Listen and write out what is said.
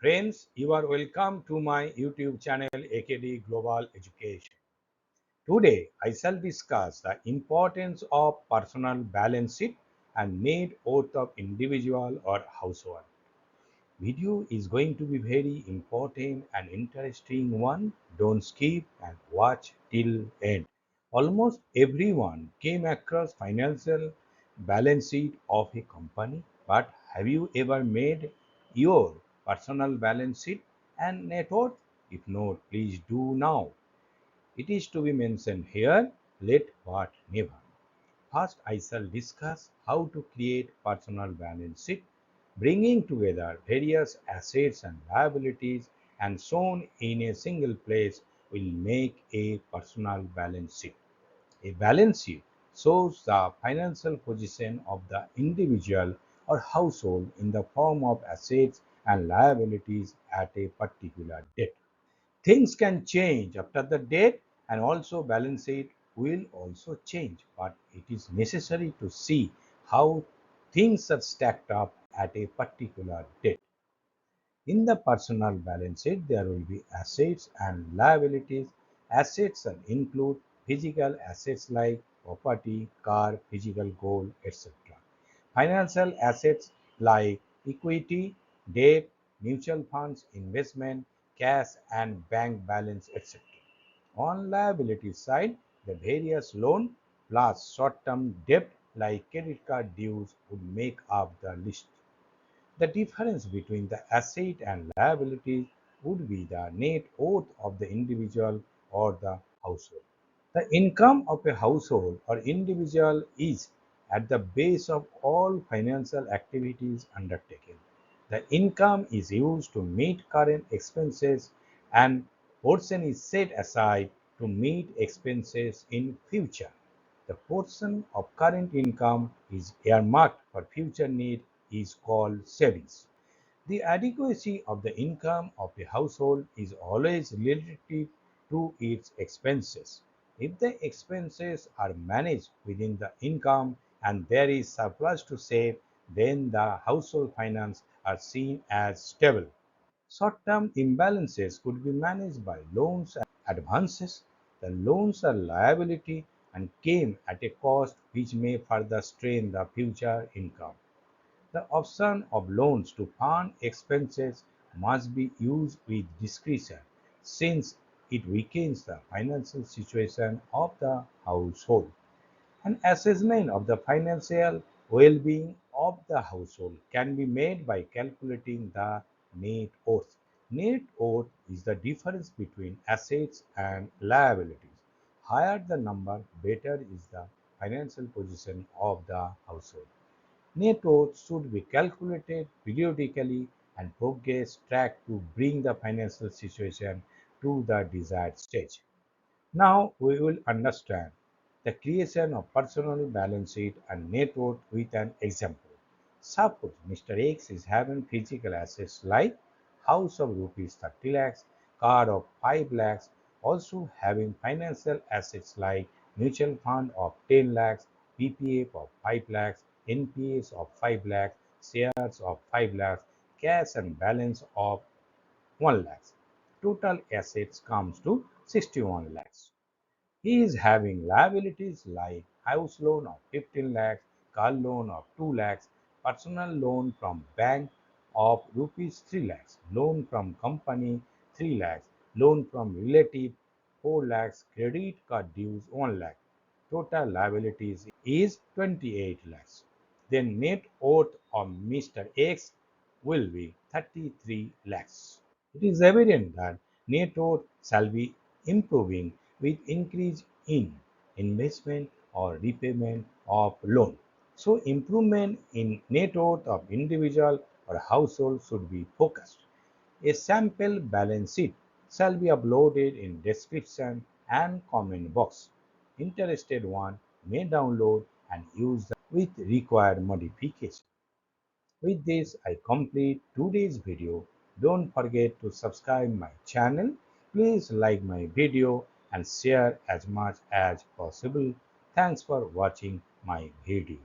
Friends, you are welcome to my YouTube channel AKD Global Education. Today, I shall discuss the importance of personal balance sheet and net worth of individual or household. Video is going to be very important and interesting one. Don't skip and watch till end. Almost everyone came across financial balance sheet of a company, but have you ever made your personal balance sheet and net worth? If not, please do now. It is to be mentioned here, let but never. First, I shall discuss how to create personal balance sheet, bringing together various assets and liabilities and shown in a single place will make a personal balance sheet. A balance sheet shows the financial position of the individual or household in the form of assets and liabilities at a particular date. Things can change after the date and also balance sheet will also change, but it is necessary to see how things are stacked up at a particular date. In the personal balance sheet, there will be assets and liabilities. Assets will include physical assets like property, car, physical gold, etc. Financial assets like equity, debt, mutual funds, investment, cash, and bank balance, etc. On liability side, the various loan plus short-term debt like credit card dues would make up the list. The difference between the asset and liability would be the net worth of the individual or the household. The income of a household or individual is at the base of all financial activities undertaken. The income is used to meet current expenses and portion is set aside to meet expenses in future. The portion of current income is earmarked for future need is called savings. The adequacy of the income of a household is always relative to its expenses. If the expenses are managed within the income and there is surplus to save, then the household finance are seen as stable. Short-term imbalances could be managed by loans and advances. The loans are liability and came at a cost which may further strain the future income. The option of loans to fund expenses must be used with discretion since it weakens the financial situation of the household. An assessment of the financial well-being of the household can be made by calculating the net worth. Net worth is the difference between assets and liabilities. Higher the number, better is the financial position of the household. Net worth should be calculated periodically and progress tracked to bring the financial situation to the desired stage. Now we will understand the creation of personal balance sheet and net worth with an example. Suppose Mr. X is having physical assets like house of rupees 30 lakhs, car of 5 lakhs, also having financial assets like mutual fund of 10 lakhs, PPF of 5 lakhs, NPS of 5 lakhs, shares of 5 lakhs, cash and balance of 1 lakhs. Total assets comes to 61 lakhs. He is having liabilities like house loan of 15 lakhs, car loan of 2 lakhs, personal loan from bank of rupees 3 lakhs, loan from company 3 lakhs, loan from relative 4 lakhs, credit card dues 1 lakh. Total liabilities is 28 lakhs. Then net worth of Mr. X will be 33 lakhs. It is evident that net worth shall be improving with increase in investment or repayment of loan. So improvement in net worth of individual or household should be focused. A sample balance sheet shall be uploaded in description and comment box. Interested one may download and use with required modification. With this, I complete today's video. Don't forget to subscribe my channel. Please like my video and share as much as possible. Thanks for watching my video.